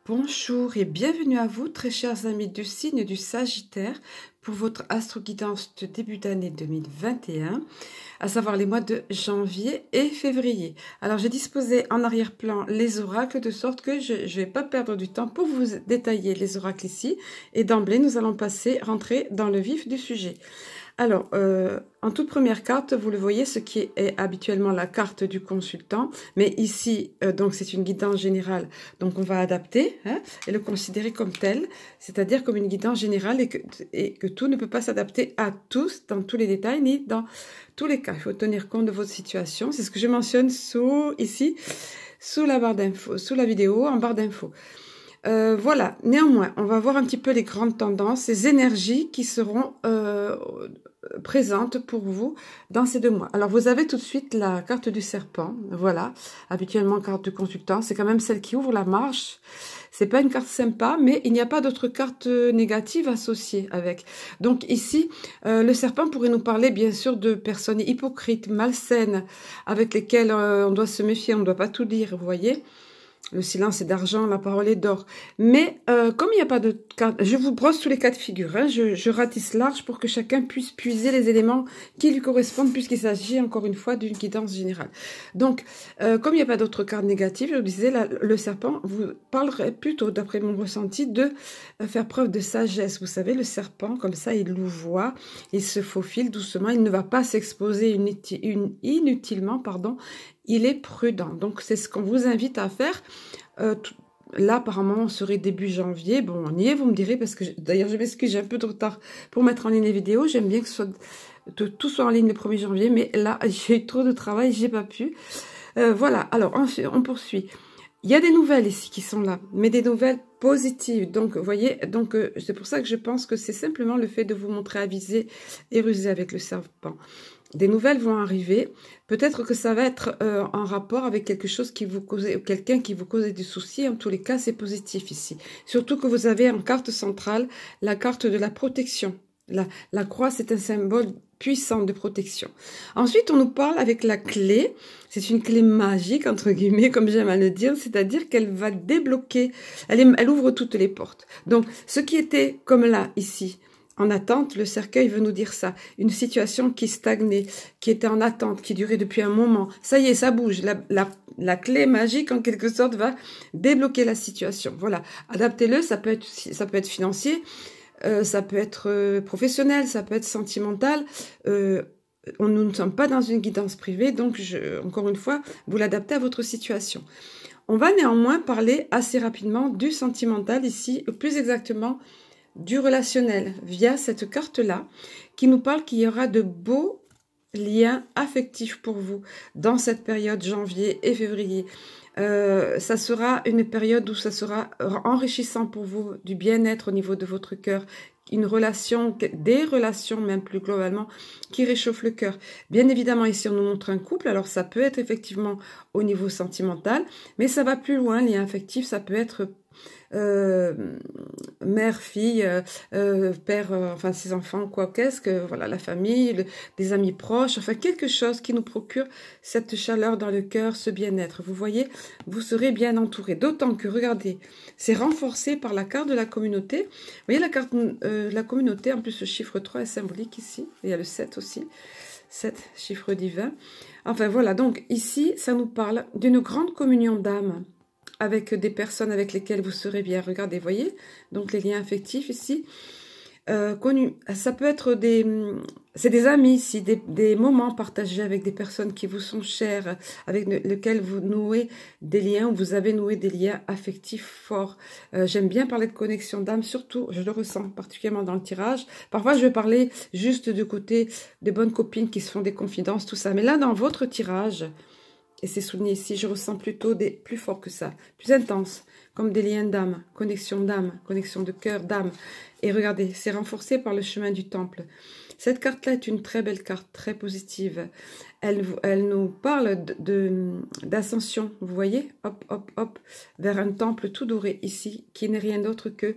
Bonjour et bienvenue à vous, très chers amis du signe du Sagittaire, pour votre astro-guidance de début d'année 2021, à savoir les mois de janvier et février. Alors, j'ai disposé en arrière-plan les oracles, de sorte que je ne vais pas perdre du temps pour vous détailler les oracles ici. Et d'emblée, nous allons rentrer dans le vif du sujet. Alors, en toute première carte, vous le voyez, ce qui est habituellement la carte du consultant. Mais ici, donc c'est une guidance générale. Donc, on va adapter et le considérer comme tel, c'est-à-dire comme une guidance générale et que tout ne peut pas s'adapter à tous, dans tous les détails, ni dans tous les cas. Il faut tenir compte de votre situation. C'est ce que je mentionne ici, sous la barre d'infos, sous la vidéo, en barre d'infos. Voilà, néanmoins, on va voir un petit peu les grandes tendances, les énergies qui seront présentes pour vous dans ces 2 mois. Alors, vous avez tout de suite la carte du serpent, voilà, habituellement carte du consultant, c'est quand même celle qui ouvre la marche. C'est pas une carte sympa, mais il n'y a pas d'autres cartes négatives associées avec. Donc ici, le serpent pourrait nous parler bien sûr de personnes hypocrites, malsaines, avec lesquelles on doit se méfier, on ne doit pas tout dire, vous voyez. Le silence est d'argent, la parole est d'or. Mais comme il n'y a pas de carte, je vous brosse tous les cas de figure. Je ratisse large pour que chacun puisse puiser les éléments qui lui correspondent, puisqu'il s'agit encore une fois d'une guidance générale. Donc, comme il n'y a pas d'autres cartes négatives, je vous disais, le serpent vous parlerait plutôt, d'après mon ressenti, de faire preuve de sagesse. Vous savez, le serpent, comme ça, il louvoie, il se faufile doucement, il ne va pas s'exposer inutilement, pardon. Il est prudent. Donc, c'est ce qu'on vous invite à faire. Là, apparemment, on serait début janvier. Bon, on y est, vous me direz, parce que d'ailleurs, je m'excuse, j'ai un peu de retard pour mettre en ligne les vidéos. J'aime bien que tout soit en ligne le 1er janvier, mais là, j'ai eu trop de travail, j'ai pas pu. Voilà, alors, on poursuit. Il y a des nouvelles ici qui sont là, mais des nouvelles positives. Donc, vous voyez, c'est pour ça que je pense que c'est simplement le fait de vous montrer avisé et rusé avec le serpent. Des nouvelles vont arriver. Peut-être que ça va être en rapport avec quelque chose qui vous causait, quelqu'un qui vous causait du souci. En tous les cas, c'est positif ici. Surtout que vous avez en carte centrale la carte de la protection. La croix, c'est un symbole puissant de protection. Ensuite, on nous parle avec la clé. C'est une clé magique, entre guillemets, comme j'aime à le dire. C'est-à-dire qu'elle va débloquer. Elle ouvre toutes les portes. Donc, ce qui était comme là, ici, en attente, le cercueil veut nous dire ça. Une situation qui stagnait, qui était en attente, qui durait depuis un moment. Ça y est, ça bouge. La clé magique, en quelque sorte, va débloquer la situation. Voilà. Adaptez-le, ça peut être financier, ça peut être professionnel, ça peut être sentimental. Nous ne sommes pas dans une guidance privée, donc encore une fois, vous l'adaptez à votre situation. On va néanmoins parler assez rapidement du sentimental ici, plus exactement du relationnel, via cette carte-là, qui nous parle qu'il y aura de beaux liens affectifs pour vous dans cette période janvier et février. Ça sera une période où ça sera enrichissant pour vous, du bien-être au niveau de votre cœur, des relations même plus globalement, qui réchauffent le cœur. Bien évidemment, ici on nous montre un couple, alors ça peut être effectivement au niveau sentimental, mais ça va plus loin, lien affectif, ça peut être mère, fille, père, enfin ses enfants, quoi qu'est-ce que, voilà, la famille, des amis proches, enfin quelque chose qui nous procure cette chaleur dans le cœur, ce bien-être. Vous voyez, vous serez bien entouré. D'autant que, regardez, c'est renforcé par la carte de la communauté. Vous voyez la carte de la communauté, en plus le chiffre 3 est symbolique ici, il y a le 7 aussi. 7, chiffre divin. Enfin voilà, donc ici, ça nous parle d'une grande communion d'âme avec des personnes avec lesquelles vous serez bien. Regardez, voyez, donc les liens affectifs ici, connus. Ça peut être c'est des amis ici, des moments partagés avec des personnes qui vous sont chères, avec lesquelles vous nouez des liens, ou vous avez noué des liens affectifs forts. J'aime bien parler de connexion d'âme, surtout, je le ressens particulièrement dans le tirage. Parfois, je vais parler juste du côté des bonnes copines qui se font des confidences, tout ça. Mais là, dans votre tirage, et c'est souligné ici, je ressens plutôt plus fort que ça, plus intense, comme des liens d'âme, connexion de cœur, d'âme. Et regardez, c'est renforcé par le chemin du temple. Cette carte-là est une très belle carte, très positive. Elle nous parle d'ascension, vous voyez, hop, hop, hop, vers un temple tout doré ici, qui n'est rien d'autre que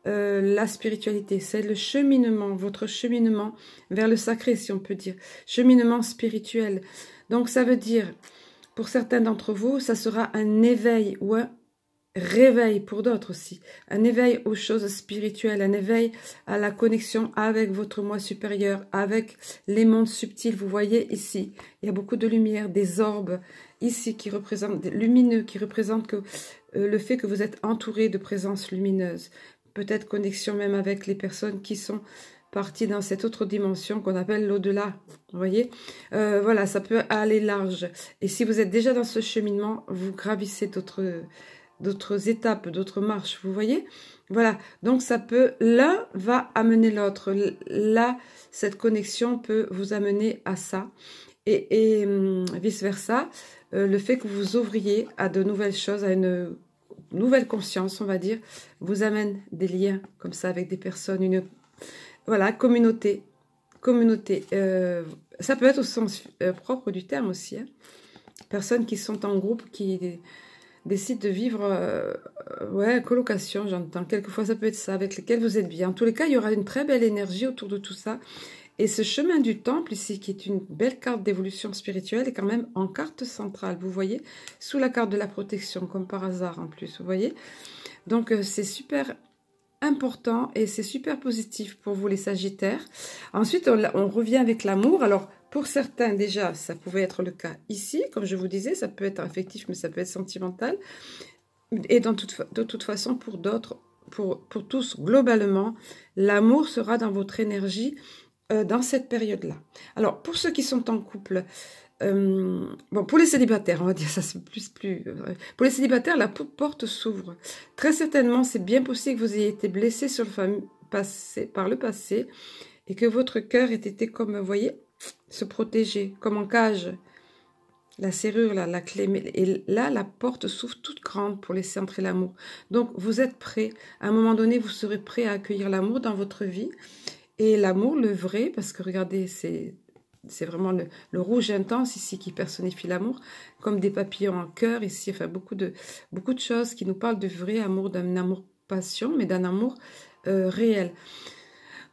la spiritualité. C'est le cheminement, votre cheminement vers le sacré, si on peut dire. Cheminement spirituel. Donc ça veut dire... Pour certains d'entre vous, ça sera un éveil ou réveil pour d'autres aussi, un éveil aux choses spirituelles, un éveil à la connexion avec votre moi supérieur, avec les mondes subtils. Vous voyez ici, il y a beaucoup de lumière, des orbes ici qui représentent, des lumineux, qui représentent que, le fait que vous êtes entouré de présences lumineuses. Peut-être connexion même avec les personnes qui sont parties dans cette autre dimension qu'on appelle l'au-delà. Vous voyez, voilà, ça peut aller large. Et si vous êtes déjà dans ce cheminement, vous gravissez d'autres étapes, d'autres marches, vous voyez. Voilà, donc ça peut, l'un va amener l'autre. Là, cette connexion peut vous amener à ça. Et vice-versa, le fait que vous ouvriez à de nouvelles choses, à une nouvelle conscience, on va dire, vous amène des liens comme ça avec des personnes, une voilà, communauté. Communauté, ça peut être au sens propre du terme aussi. Hein. Personnes qui sont en groupe, qui décident de vivre, ouais, colocation, j'entends. Quelquefois, ça peut être ça, avec lesquels vous êtes bien. En tous les cas, il y aura une très belle énergie autour de tout ça. Et ce chemin du temple ici, qui est une belle carte d'évolution spirituelle, est quand même en carte centrale, vous voyez, sous la carte de la protection, comme par hasard en plus, vous voyez. Donc, c'est super important et c'est super positif pour vous les Sagittaires. Ensuite, on revient avec l'amour. Alors, pour certains, déjà, ça pouvait être le cas ici, comme je vous disais, ça peut être affectif, mais ça peut être sentimental. Et de toute façon, pour d'autres, pour tous, globalement, l'amour sera dans votre énergie dans cette période-là. Alors, pour ceux qui sont en couple, bon, pour les célibataires, on va dire ça, c'est plus pour les célibataires, la porte s'ouvre. Très certainement, c'est bien possible que vous ayez été blessé sur par le passé et que votre cœur ait été, comme vous voyez, se protéger, comme en cage. La serrure, là, la clé, et là, la porte s'ouvre toute grande pour laisser entrer l'amour. Donc, vous êtes prêt. À un moment donné, vous serez prêt à accueillir l'amour dans votre vie. Et l'amour, le vrai, parce que regardez, c'est vraiment le rouge intense ici qui personnifie l'amour, comme des papillons en cœur ici, enfin beaucoup de choses qui nous parlent de vrai amour, d'un amour passion, mais d'un amour réel.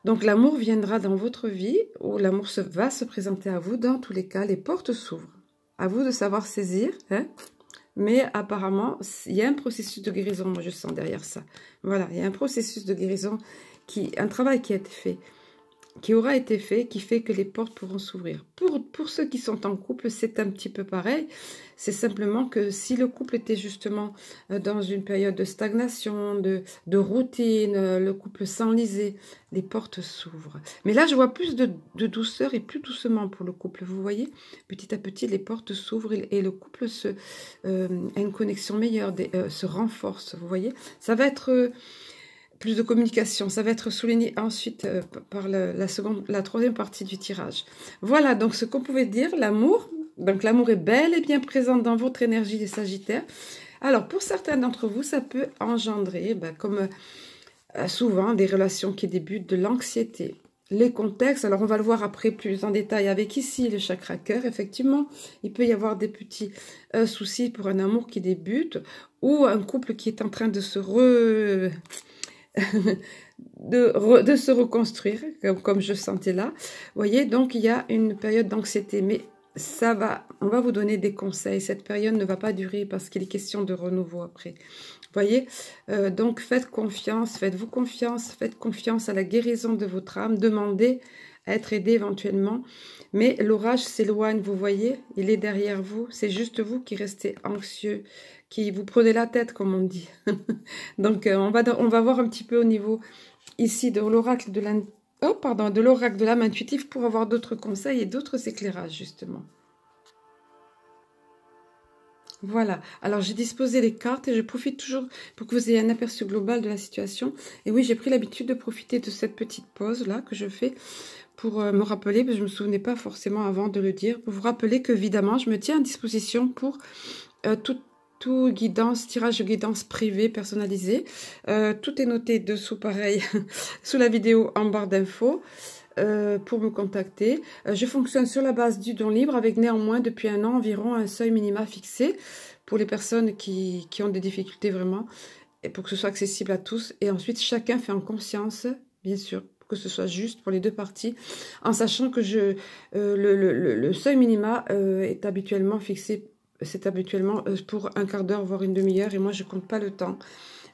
Donc l'amour viendra dans votre vie, ou l'amour va se présenter à vous, dans tous les cas, les portes s'ouvrent. À vous de savoir saisir, hein. Mais apparemment, il y a un processus de guérison, moi je sens derrière ça. Voilà, il y a un processus de guérison, un travail qui a été fait, qui aura été fait, qui fait que les portes pourront s'ouvrir. Pour ceux qui sont en couple, c'est un petit peu pareil. C'est simplement que si le couple était justement dans une période de stagnation, de routine, le couple s'enlisait, les portes s'ouvrent. Mais là, je vois plus de douceur et plus doucement pour le couple. Vous voyez, petit à petit, les portes s'ouvrent et le couple a une connexion meilleure, se renforce. Vous voyez, ça va être... plus de communication, ça va être souligné ensuite par la troisième partie du tirage. Voilà donc ce qu'on pouvait dire, l'amour. Donc l'amour est bel et bien présent dans votre énergie des Sagittaires. Alors pour certains d'entre vous, ça peut engendrer, comme souvent, des relations qui débutent, de l'anxiété. Les contextes, alors on va le voir après plus en détail avec ici le chakra cœur. Effectivement, il peut y avoir des petits soucis pour un amour qui débute ou un couple qui est en train de se de se reconstruire, comme je sentais là. Vous voyez, donc il y a une période d'anxiété, mais on va vous donner des conseils. Cette période ne va pas durer parce qu'il est question de renouveau après. Vous voyez, donc faites faites-vous confiance, faites confiance à la guérison de votre âme, demandez à être aidé éventuellement. Mais l'orage s'éloigne, vous voyez, il est derrière vous. C'est juste vous qui restez anxieux, qui vous prenez la tête, comme on dit. Donc, on va voir un petit peu au niveau ici de l'oracle de l'oracle de l'âme intuitive pour avoir d'autres conseils et d'autres éclairages, justement. Voilà, alors j'ai disposé les cartes et je profite toujours pour que vous ayez un aperçu global de la situation. Et oui, j'ai pris l'habitude de profiter de cette petite pause là que je fais pour me rappeler, parce que je ne me souvenais pas forcément avant de le dire, pour vous rappeler que évidemment je me tiens à disposition pour tout guidance, tirage de guidance privé, personnalisé. Tout est noté dessous pareil, sous la vidéo en barre d'infos. Pour me contacter. Je fonctionne sur la base du don libre avec néanmoins depuis un an environ un seuil minima fixé pour les personnes qui ont des difficultés vraiment et pour que ce soit accessible à tous. Et ensuite, chacun fait en conscience, bien sûr, pour que ce soit juste pour les deux parties, en sachant que le seuil minima est habituellement fixé c'est habituellement pour un quart d'heure, voire une demi-heure, et moi je compte pas le temps.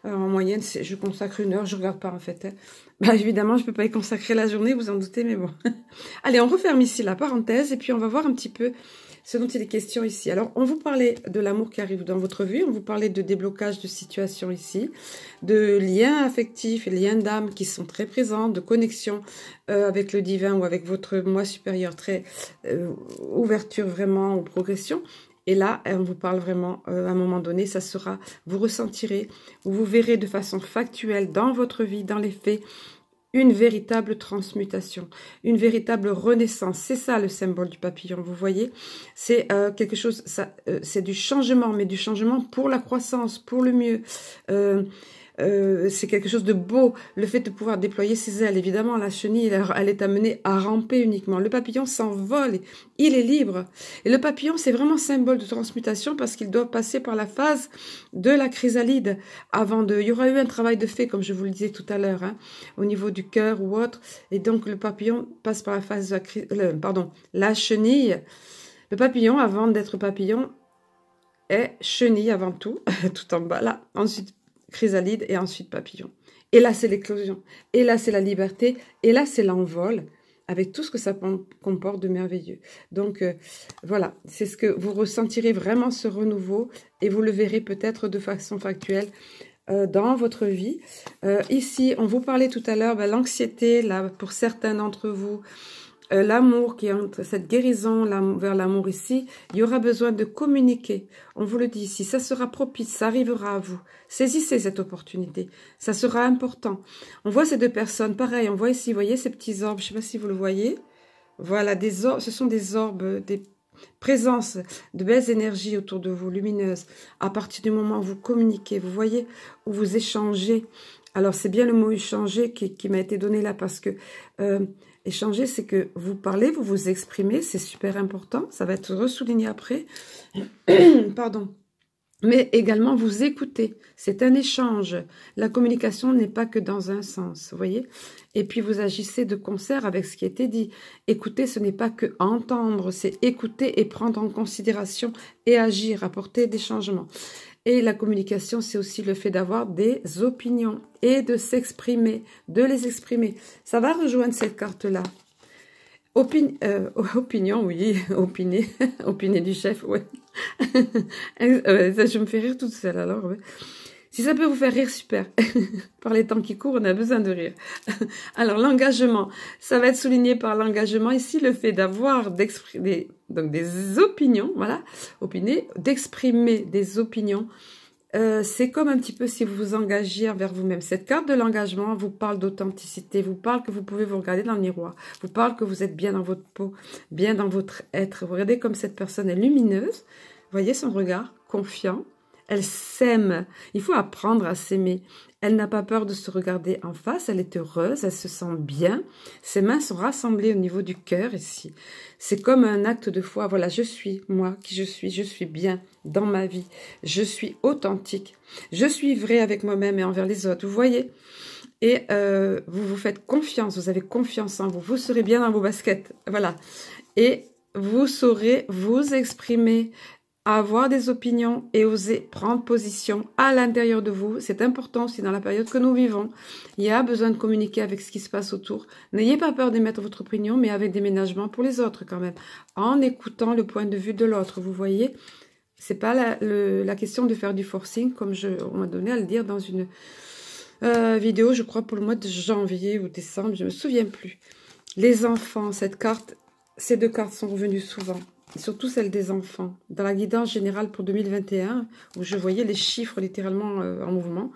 En moyenne, je consacre 1 heure, je regarde pas en fait. Hein. Bah, évidemment, je peux pas y consacrer la journée, vous en doutez, mais bon. Allez, on referme ici la parenthèse, et puis on va voir un petit peu ce dont il est question ici. Alors, on vous parlait de l'amour qui arrive dans votre vie, on vous parlait de déblocage de situation ici, de liens affectifs et liens d'âme qui sont très présents, de connexion avec le divin ou avec votre moi supérieur, très ouverture vraiment aux progressions. Et là, on vous parle vraiment, à un moment donné, ça sera, vous ressentirez, ou vous verrez de façon factuelle dans votre vie, dans les faits, une véritable transmutation, une véritable renaissance. C'est ça le symbole du papillon, vous voyez. C'est quelque chose, c'est du changement, mais du changement pour la croissance, pour le mieux. C'est quelque chose de beau, le fait de pouvoir déployer ses ailes. Évidemment, la chenille, elle est amenée à ramper uniquement. Le papillon s'envole, il est libre. Et le papillon, c'est vraiment symbole de transmutation parce qu'il doit passer par la phase de la chrysalide. Il y aura eu un travail de fait, comme je vous le disais tout à l'heure, hein, au niveau du cœur ou autre. Et donc, le papillon passe par la phase de la chenille. Le papillon, avant d'être papillon, est chenille avant tout, tout en bas là. Ensuite, chrysalide et ensuite papillon. Et là, c'est l'éclosion. Et là, c'est la liberté. Et là, c'est l'envol avec tout ce que ça comporte de merveilleux. Donc, voilà, c'est ce que vous ressentirez vraiment, ce renouveau, et vous le verrez peut-être de façon factuelle dans votre vie. Ici, on vous parlait tout à l'heure, l'anxiété, là, pour certains d'entre vous, l'amour qui est entre cette guérison vers l'amour ici, il y aura besoin de communiquer. On vous le dit ici, ça sera propice, ça arrivera à vous. Saisissez cette opportunité, ça sera important. On voit ces deux personnes, pareil, on voit ici, vous voyez ces petits orbes, je ne sais pas si vous le voyez. Voilà, des orbes, ce sont des orbes, des présences de belles énergies autour de vous, lumineuses. À partir du moment où vous communiquez, vous voyez, où vous échangez. Alors, c'est bien le mot échanger qui m'a été donné là parce que... échanger, c'est que vous parlez, vous vous exprimez, c'est super important, ça va être ressouligné après, pardon. Mais également, vous écoutez, c'est un échange. La communication n'est pas que dans un sens, vous voyez. Et puis, vous agissez de concert avec ce qui a été dit. Écouter, ce n'est pas que entendre, c'est écouter et prendre en considération et agir, apporter des changements. Et la communication, c'est aussi le fait d'avoir des opinions et de s'exprimer, de les exprimer. Ça va rejoindre cette carte-là. Opinion, oui, opiner, opiner du chef, ouais. Je me fais rire toute seule, alors, ouais. Si ça peut vous faire rire, super. Par les temps qui courent, on a besoin de rire. Alors, l'engagement, ça va être souligné par l'engagement. Ici, le fait d'avoir, d'exprimer, donc des opinions, voilà, opiner, d'exprimer des opinions. C'est comme un petit peu si vous vous engagiez envers vous-même. Cette carte de l'engagement vous parle d'authenticité, vous parle que vous pouvez vous regarder dans le miroir, vous parle que vous êtes bien dans votre peau, bien dans votre être. Vous regardez comme cette personne est lumineuse, vous voyez son regard, confiant, elle s'aime. Il faut apprendre à s'aimer. Elle n'a pas peur de se regarder en face, elle est heureuse, elle se sent bien. Ses mains sont rassemblées au niveau du cœur ici. C'est comme un acte de foi. Voilà, je suis moi qui je suis bien dans ma vie. Je suis authentique. Je suis vrai avec moi-même et envers les autres. Vous voyez? Et vous vous faites confiance, vous avez confiance en vous. Vous serez bien dans vos baskets. Voilà. Et vous saurez vous exprimer, avoir des opinions et oser prendre position à l'intérieur de vous. C'est important aussi dans la période que nous vivons. Il y a besoin de communiquer avec ce qui se passe autour. N'ayez pas peur d'émettre votre opinion, mais avec déménagement pour les autres quand même. En écoutant le point de vue de l'autre, vous voyez. C'est pas la question de faire du forcing, comme on m'a donné à le dire dans une vidéo, je crois pour le mois de janvier ou décembre, je me souviens plus. Les enfants, ces deux cartes sont revenues souvent. Surtout celle des enfants. Dans la guidance générale pour 2021, où je voyais les chiffres littéralement en mouvement,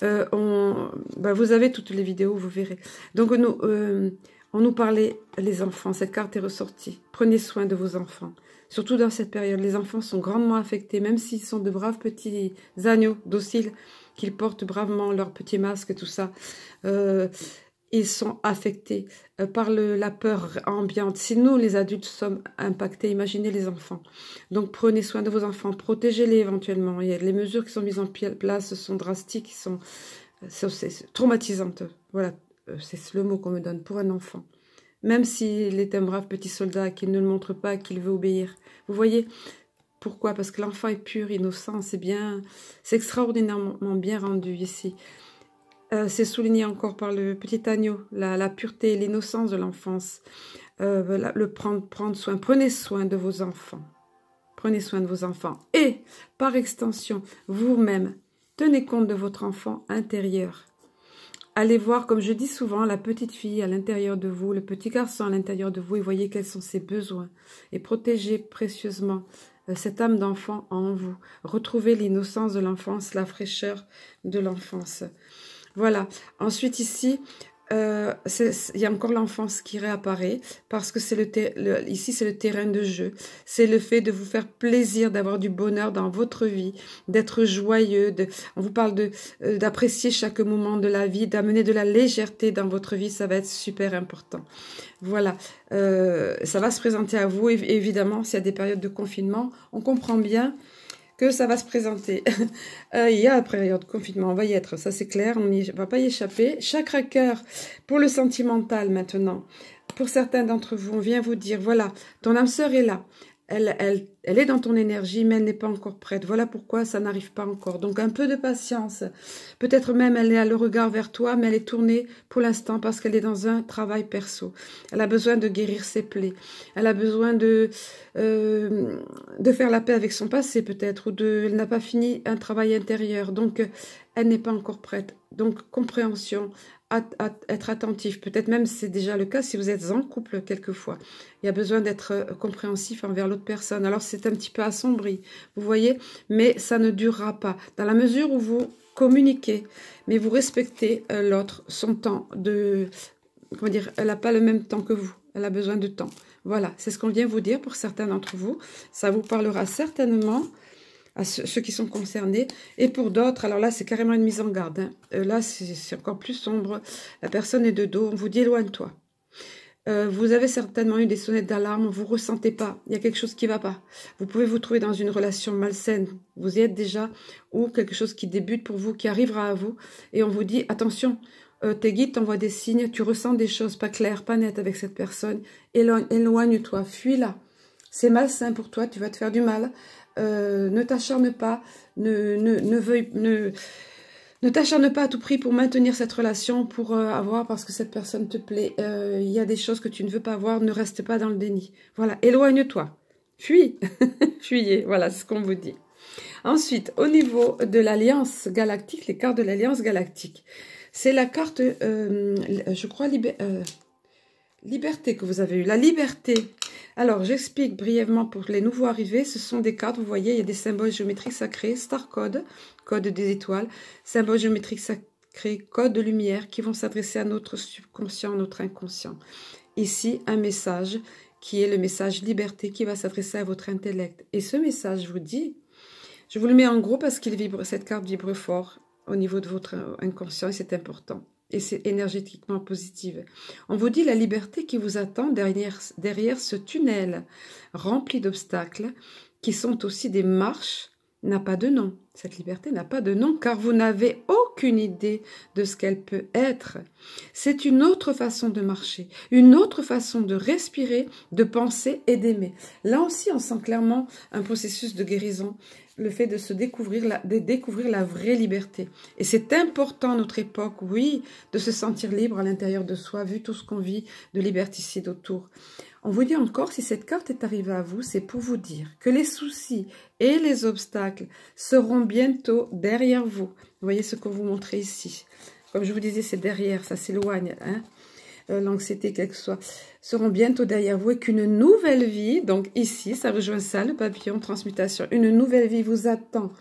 vous avez toutes les vidéos, vous verrez. Donc, on nous parlait, les enfants, cette carte est ressortie. Prenez soin de vos enfants. Surtout dans cette période, les enfants sont grandement affectés, même s'ils sont de braves petits agneaux dociles, qu'ils portent bravement leurs petits masques et tout ça. Ils sont affectés par la peur ambiante. Si nous, les adultes, sommes impactés, imaginez les enfants. Donc, prenez soin de vos enfants, protégez-les éventuellement. Et les mesures qui sont mises en place sont drastiques, c'est traumatisantes. Voilà, c'est le mot qu'on me donne pour un enfant. Même s'il est un brave petit soldat, qu'il ne le montre pas, qu'il veut obéir. Vous voyez, Pourquoi? Parce que l'enfant est pur, innocent, c'est extraordinairement bien rendu ici. C'est souligné encore par le petit agneau, la pureté et l'innocence de l'enfance. Prendre soin, prenez soin de vos enfants. Prenez soin de vos enfants. Et, par extension, vous-même, tenez compte de votre enfant intérieur. Allez voir, comme je dis souvent, la petite fille à l'intérieur de vous, le petit garçon à l'intérieur de vous, et voyez quels sont ses besoins. Et protégez précieusement cette âme d'enfant en vous. Retrouvez l'innocence de l'enfance, la fraîcheur de l'enfance. Voilà. Ensuite, ici, il y a encore l'enfance qui réapparaît parce que ici, c'est le terrain de jeu. C'est le fait de vous faire plaisir, d'avoir du bonheur dans votre vie, d'être joyeux. On vous parle d'apprécier chaque moment de la vie, d'amener de la légèreté dans votre vie. Ça va être super important. Voilà. Ça va se présenter à vous. Et évidemment, s'il y a des périodes de confinement, on comprend bien que ça va se présenter. Il y a la période de confinement, on va y être, ça c'est clair, on ne va pas y échapper. Chakra cœur, pour le sentimental maintenant, pour certains d'entre vous, on vient vous dire, voilà, ton âme sœur est là, elle est dans ton énergie, mais elle n'est pas encore prête. Voilà pourquoi ça n'arrive pas encore. Donc un peu de patience. Peut-être même elle a le regard vers toi, mais elle est tournée pour l'instant parce qu'elle est dans un travail perso. Elle a besoin de guérir ses plaies. Elle a besoin de faire la paix avec son passé peut-être, elle n'a pas fini un travail intérieur. Donc elle n'est pas encore prête. Donc compréhension, être attentif. Peut-être même c'est déjà le cas si vous êtes en couple quelquefois. Il y a besoin d'être compréhensif envers l'autre personne. Alors c'est un petit peu assombri, vous voyez, mais ça ne durera pas. Dans la mesure où vous communiquez, mais vous respectez l'autre, son temps comment dire, elle n'a pas le même temps que vous. Elle a besoin de temps. Voilà, c'est ce qu'on vient vous dire pour certains d'entre vous. Ça vous parlera certainement à ceux qui sont concernés. Et pour d'autres, alors là, c'est carrément une mise en garde. Hein. Là, c'est encore plus sombre. La personne est de dos. On vous dit éloigne-toi. Vous avez certainement eu des sonnettes d'alarme. Vous ne ressentez pas. Il y a quelque chose qui ne va pas. Vous pouvez vous trouver dans une relation malsaine. Vous y êtes déjà. Ou quelque chose qui débute pour vous, qui arrivera à vous. Et on vous dit, attention, tes guides t'envoient des signes. Tu ressens des choses pas claires, pas nettes avec cette personne. Éloigne-toi. Fuis-la. C'est malsain pour toi. Tu vas te faire du mal. Ne t'acharne pas, ne t'acharne pas à tout prix pour maintenir cette relation, pour avoir, parce que cette personne te plaît. Il y a des choses que tu ne veux pas avoir, ne reste pas dans le déni. Voilà, éloigne-toi, fuis, fuyez, voilà ce qu'on vous dit. Ensuite, au niveau de l'Alliance Galactique, les cartes de l'Alliance Galactique, c'est la carte, je crois, liberté que vous avez eue, la liberté. Alors, j'explique brièvement pour les nouveaux arrivés. Ce sont des cartes, vous voyez, il y a des symboles géométriques sacrés, star code, code des étoiles, symboles géométriques sacrés, code de lumière qui vont s'adresser à notre subconscient, notre inconscient. Ici, un message qui est le message liberté qui va s'adresser à votre intellect. Et ce message, je vous dis, je vous le mets en gros parce qu'il vibre, cette carte vibre fort au niveau de votre inconscient et c'est important. Et c'est énergétiquement positive. On vous dit la liberté qui vous attend derrière ce tunnel rempli d'obstacles qui sont aussi des marches n'a pas de nom. Cette liberté n'a pas de nom car vous n'avez aucune idée de ce qu'elle peut être. C'est une autre façon de marcher, une autre façon de respirer, de penser et d'aimer. Là aussi, on sent clairement un processus de guérison, le fait de se découvrir la vraie liberté. Et c'est important à notre époque, oui, de se sentir libre à l'intérieur de soi, vu tout ce qu'on vit de liberticide autour. On vous dit encore, si cette carte est arrivée à vous, c'est pour vous dire que les soucis et les obstacles seront bientôt derrière vous. Vous voyez ce qu'on vous montre ici. Comme je vous disais, c'est derrière, ça s'éloigne, hein. L'anxiété, quelle que soit, seront bientôt derrière vous et qu'une nouvelle vie, donc ici, ça rejoint ça, le papillon, transmutation, une nouvelle vie vous attend.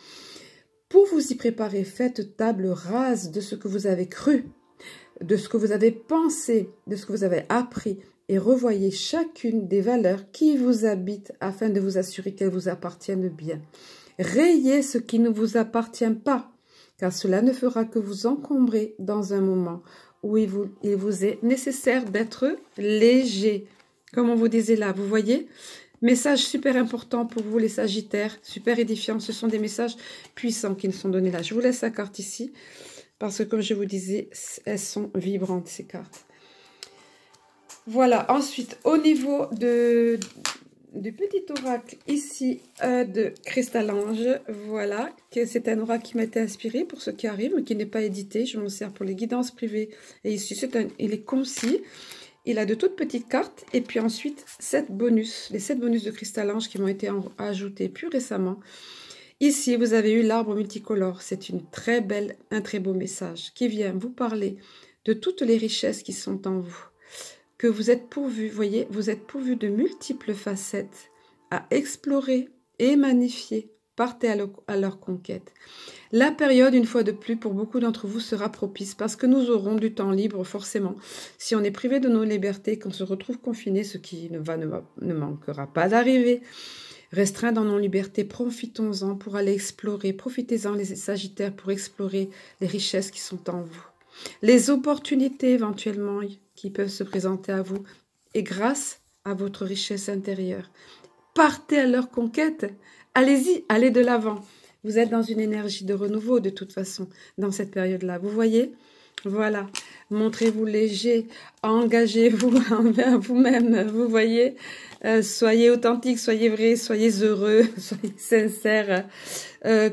Pour vous y préparer, faites table rase de ce que vous avez cru, de ce que vous avez pensé, de ce que vous avez appris et revoyez chacune des valeurs qui vous habitent afin de vous assurer qu'elles vous appartiennent bien. Rayez ce qui ne vous appartient pas, car cela ne fera que vous encombrer dans un moment où il vous est nécessaire d'être léger. Comme on vous disait là, vous voyez? Message super important pour vous les Sagittaires, super édifiant. Ce sont des messages puissants qui nous sont donnés là. Je vous laisse la carte ici, parce que comme je vous disais, elles sont vibrantes ces cartes. Voilà, ensuite, au niveau du petit oracle ici de Cristal-Ange. Voilà, que c'est un oracle qui m'a été inspiré pour ceux qui arrivent, mais qui n'est pas édité. Je m'en sers pour les guidances privées. Et ici, il est concis. Il a de toutes petites cartes. Et puis ensuite, 7 bonus. Les 7 bonus de Cristal-Ange qui m'ont été ajoutés plus récemment. Ici, vous avez eu l'arbre multicolore. C'est un très beau message qui vient vous parler de toutes les richesses qui sont en vous. Que vous êtes pourvu, voyez, vous êtes pourvu de multiples facettes à explorer et magnifier. Partez à leur conquête. La période, une fois de plus, pour beaucoup d'entre vous, sera propice parce que nous aurons du temps libre, forcément. Si on est privé de nos libertés, qu'on se retrouve confiné, ce qui ne manquera pas d'arriver, restreint dans nos libertés, profitons-en pour aller explorer. Profitez-en, les Sagittaires, pour explorer les richesses qui sont en vous. Les opportunités, éventuellement, qui peuvent se présenter à vous, et grâce à votre richesse intérieure. Partez à leur conquête, allez-y, allez de l'avant. Vous êtes dans une énergie de renouveau de toute façon, dans cette période-là. Vous voyez? Voilà, montrez-vous léger, engagez-vous envers vous-même, vous voyez? Soyez authentique, soyez vrai, soyez heureux, soyez sincère,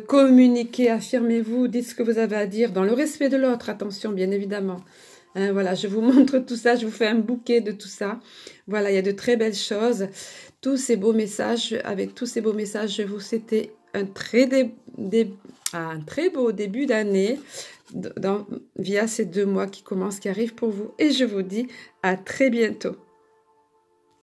communiquez, affirmez-vous, dites ce que vous avez à dire, dans le respect de l'autre, attention bien évidemment. Voilà, je vous montre tout ça, je vous fais un bouquet de tout ça. Voilà, il y a de très belles choses. Tous ces beaux messages, avec tous ces beaux messages, je vous souhaite un très beau début d'année via ces 2 mois qui commencent, qui arrivent pour vous. Et je vous dis à très bientôt.